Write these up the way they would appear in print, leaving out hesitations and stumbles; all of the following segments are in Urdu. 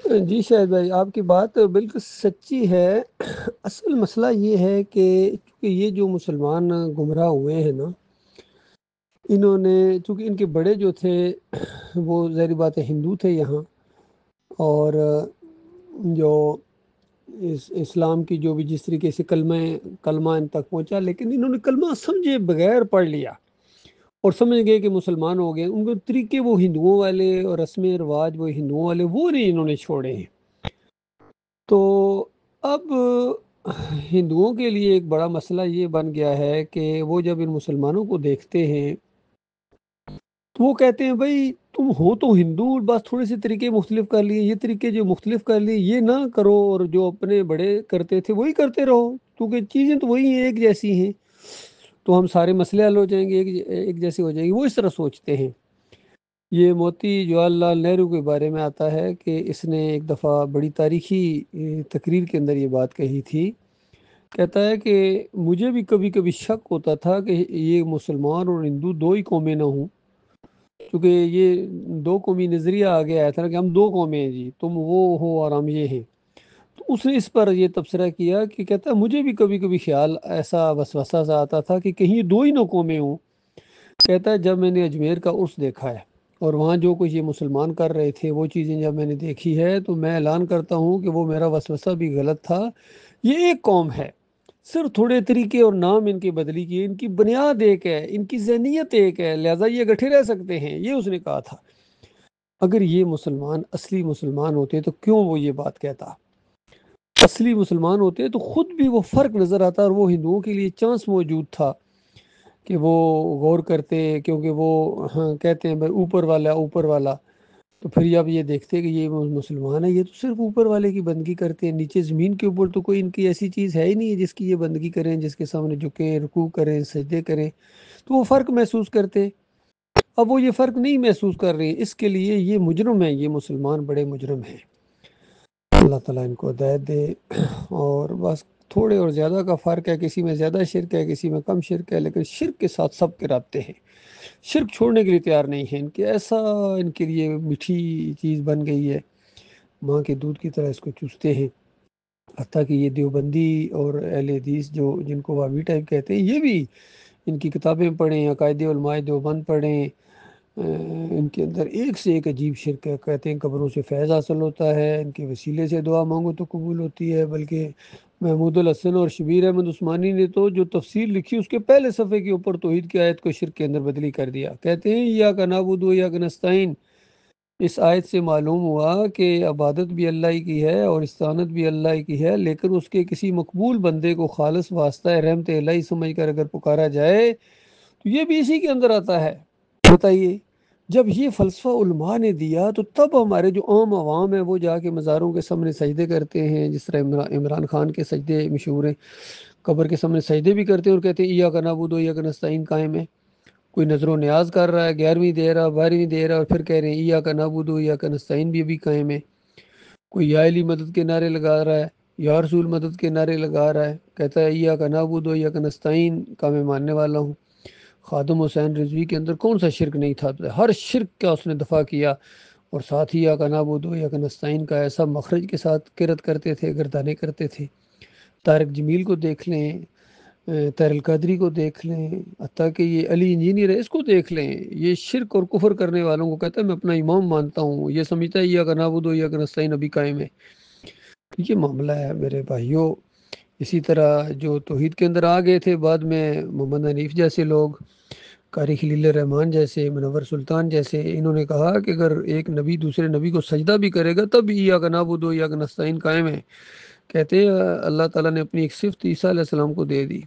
جی شاہد بھائی، آپ کی بات بالکل سچی ہے۔ اصل مسئلہ یہ ہے کہ چونکہ یہ جو مسلمان گمراہ ہوئے ہیں نا، انہوں نے چونکہ ان کے بڑے جو تھے وہ ظاہری بات ہے ہندو تھے یہاں، اور جو اسلام کی جو بھی جس طریقے سے کلمہ ان تک پہنچا، لیکن انہوں نے کلمہ سمجھے بغیر پڑھ لیا اور سمجھ گئے کہ مسلمان ہو گئے۔ ان کے طریقے وہ ہندوؤں والے اور رسم رواج وہ ہندوؤں والے وہ نہیں انہوں نے چھوڑے ہیں۔ تو اب ہندوؤں کے لیے ایک بڑا مسئلہ یہ بن گیا ہے کہ وہ جب ان مسلمانوں کو دیکھتے ہیں تو وہ کہتے ہیں بھائی تم ہو تو ہندو، بس تھوڑے سے طریقے مختلف کر لیے، یہ طریقے جو مختلف کر لیے یہ نہ کرو، اور جو اپنے بڑے کرتے تھے وہی کرتے رہو، کیونکہ چیزیں تو وہی ہیں، ایک جیسی ہیں، تو ہم سارے مسئلے حل ہو جائیں گے، ایک جیسے ہو جائیں گے۔ وہ اس طرح سوچتے ہیں۔ یہ موتی جواہر لال نہرو کے بارے میں آتا ہے کہ اس نے ایک دفعہ بڑی تاریخی تقریر کے اندر یہ بات کہی تھی۔ کہتا ہے کہ مجھے بھی کبھی کبھی شک ہوتا تھا کہ یہ مسلمان اور ہندو دو ہی قومیں نہ ہوں، کیونکہ یہ دو قومی نظریہ آ گیا ہے تھا کہ ہم دو قومیں ہیں جی، تم وہ ہو اور ہم یہ ہیں۔ تو اس نے اس پر یہ تبصرہ کیا کہ کہتا ہے مجھے بھی کبھی کبھی خیال ایسا وسوسہ سا آتا تھا کہ کہیں دو ہی نہ قومیں ہوں۔ کہتا ہے جب میں نے اجمیر کا عرس دیکھا ہے اور وہاں جو کچھ یہ مسلمان کر رہے تھے وہ چیزیں جب میں نے دیکھی ہے تو میں اعلان کرتا ہوں کہ وہ میرا وسوسہ بھی غلط تھا۔ یہ ایک قوم ہے، صرف تھوڑے طریقے اور نام ان کی بدلی کیے، ان کی بنیاد ایک ہے، ان کی ذہنیت ایک ہے، لہٰذا یہ اکٹھے رہ سکتے ہیں، یہ اس نے کہا تھا۔ اگر یہ مسلمان اصلی مسلمان ہوتے تو کیوں وہ یہ بات کہتا؟ اصلی مسلمان ہوتے تو خود بھی وہ فرق نظر آتا، اور وہ ہندوؤں کے لیے چانس موجود تھا کہ وہ غور کرتے، کیونکہ وہ کہتے ہیں بھائی اوپر والا اوپر والا، تو پھر اب یہ دیکھتے کہ یہ مسلمان ہے، یہ تو صرف اوپر والے کی بندگی کرتے ہیں، نیچے زمین کے اوپر تو کوئی ان کی ایسی چیز ہے ہی نہیں ہے جس کی یہ بندگی کریں، جس کے سامنے جھکیں، رکوع کریں، سجدے کریں، تو وہ فرق محسوس کرتے۔ اب وہ یہ فرق نہیں محسوس کر رہے، اس کے لیے یہ مجرم ہیں، یہ مسلمان بڑے مجرم ہیں۔ اللہ تعالیٰ ان کو ہدایت دے۔ اور بس تھوڑے اور زیادہ کا فرق ہے، کسی میں زیادہ شرک ہے، کسی میں کم شرک ہے، لیکن شرک کے ساتھ سب کے رابطے ہیں، شرک چھوڑنے کے لیے تیار نہیں ہیں ان کے، ایسا ان کے لیے میٹھی چیز بن گئی ہے، ماں کے دودھ کی طرح اس کو چوستے ہیں۔ حتیٰ کہ یہ دیوبندی اور اہل حدیث جو جن کو وہابی ٹائپ کہتے ہیں، یہ بھی ان کی کتابیں پڑھیں، عقائد علماء دیوبند پڑھیں، ان کے اندر ایک سے ایک عجیب شرک ہے۔ کہتے ہیں قبروں سے فیض حاصل ہوتا ہے، ان کے وسیلے سے دعا مانگو تو قبول ہوتی ہے، بلکہ محمود الحسن اور شبیر احمد عثمانی نے تو جو تفسیر لکھی اس کے پہلے صفحے کے اوپر توحید کی آیت کو شرک کے اندر بدلی کر دیا۔ کہتے ہیں ایاک نعبد و ایاک نستعین، اس آیت سے معلوم ہوا کہ عبادت بھی اللہ ہی کی ہے اور استعانت بھی اللہ ہی کی ہے، لیکن اس کے کسی مقبول بندے کو خالص واسطہ رحمت الہی سمجھ کر اگر پکارا جائے تو یہ بھی اسی کے اندر آتا ہے۔ بتائیے، جب یہ فلسفہ علماء نے دیا تو تب ہمارے جو عام عوام ہیں وہ جا کے مزاروں کے سامنے سجدے کرتے ہیں، جس طرح عمران خان کے سجدے مشہور ہیں، قبر کے سامنے سجدے بھی کرتے ہیں اور کہتے ہیں ایاک نعبد و ایاک نستعین قائم ہے۔ کوئی نظر و نیاز کر رہا ہے، 11ویں دے رہا، 12ویں دے رہا، اور پھر کہہ رہے ہیں ایاک نعبد و ایاک نستعین بھی ابھی قائم ہے۔ کوئی یا علی مدد کے نعرے لگا رہا ہے، یا رسول مدد کے نعرے لگا رہا ہے، کہتا ہے ایاک نعبد و ایاک نستعین کا میں ماننے والا ہوں۔ خادم حسین رضوی کے اندر کون سا شرک نہیں تھا؟ ہر شرک کا اس نے دفاع کیا، اور ساتھ ہی ایاک نعبد و ایاک نستعین کا ایسا مخرج کے ساتھ قرت کرتے تھے، گردانے کرتے تھے۔ طارق جمیل کو دیکھ لیں، طاہر القادری کو دیکھ لیں، حتیٰ کہ یہ علی انجینئر ہے اس کو دیکھ لیں، یہ شرک اور کفر کرنے والوں کو کہتا ہے میں اپنا امام مانتا ہوں، یہ سمجھتا ہے ایاک نعبد و ایاک نستعین ابھی قائم ہے۔ یہ معاملہ ہے میرے بھائیوں۔ اسی طرح جو توحید کے اندر آ گئے تھے بعد میں، محمد حنیف جیسے لوگ، قاری خلیل الرحمن جیسے، منور سلطان جیسے، انہوں نے کہا کہ اگر ایک نبی دوسرے نبی کو سجدہ بھی کرے گا تب ایاک نعبد و ایاک نستعین قائم ہے۔ کہتے ہیں اللہ تعالیٰ نے اپنی ایک صفت عیسیٰ علیہ السلام کو دے دی۔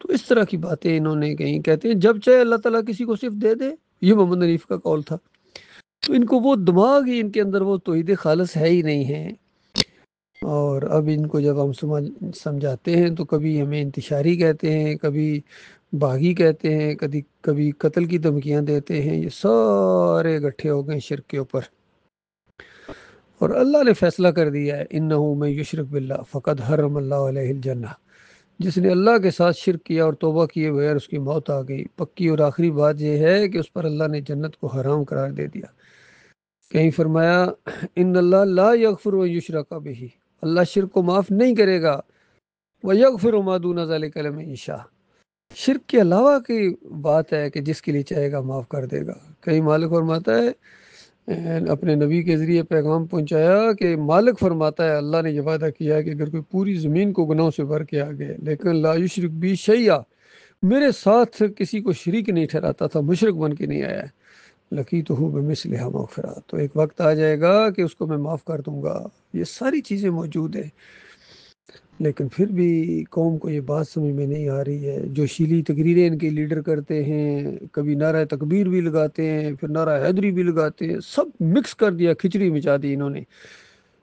تو اس طرح کی باتیں انہوں نے کہیں، کہتے ہیں جب چاہے اللہ تعالیٰ کسی کو صفت دے دے، یہ محمد حنیف کا قول تھا۔ تو ان کو وہ دماغ ہی ان کے اندر وہ توحید خالص ہے ہی نہیں ہے۔ اور اب ان کو جب ہم سمجھاتے ہیں تو کبھی ہمیں انتشاری کہتے ہیں، کبھی باغی کہتے ہیں، کبھی قتل کی دھمکیاں دیتے ہیں۔ یہ سارے گٹھے ہو گئے شرک کے اوپر، اور اللہ نے فیصلہ کر دیا ہے انہ من یشرک باللہ فقد حرم اللہ علیہ الجنہ، جس نے اللہ کے ساتھ شرک کیا اور توبہ کیے بغیر اس کی موت آ گئی، پکی اور آخری بات یہ ہے کہ اس پر اللہ نے جنت کو حرام قرار دے دیا۔ کہیں فرمایا ان اللہ لا یغفر و یشرک بہ، اللہ شرک کو معاف نہیں کرے گا، ویغفر ما دون ذلک لمن یشاء، شرک کے علاوہ کی بات ہے کہ جس کے لیے چاہے گا معاف کر دے گا۔ کئی مالک فرماتا ہے، اپنے نبی کے ذریعے پیغام پہنچایا کہ مالک فرماتا ہے اللہ نے یہ وعدہ کیا ہے کہ اگر کوئی پوری زمین کو گناہوں سے بھر کے آ گئے لیکن لا یشرک بی شیئا، میرے ساتھ کسی کو شریک نہیں ٹھہراتا تھا، مشرک بن کے نہیں آیا ہے، لقیتہ بمثلھا مغفرہ، تو ایک وقت آ جائے گا کہ اس کو میں معاف کر دوں گا۔ یہ ساری چیزیں موجود ہیں، لیکن پھر بھی قوم کو یہ بات سمجھ میں نہیں آ رہی ہے۔ جو شیلی تقریریں ان کے لیڈر کرتے ہیں، کبھی نعرہ تکبیر بھی لگاتے ہیں، پھر نعرہ حیدری بھی لگاتے ہیں، سب مکس کر دیا، کھچڑی مچا دی انہوں نے۔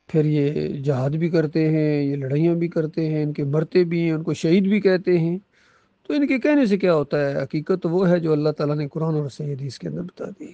پھر یہ جہاد بھی کرتے ہیں، یہ لڑائیاں بھی کرتے ہیں، ان کے مرتے بھی ہیں، ان کو شہید بھی کہتے ہیں۔ تو ان کے کہنے سے کیا ہوتا ہے؟ حقیقت تو وہ ہے جو اللہ تعالیٰ نے قرآن اور صحیح حدیث کے اندر بتا دی۔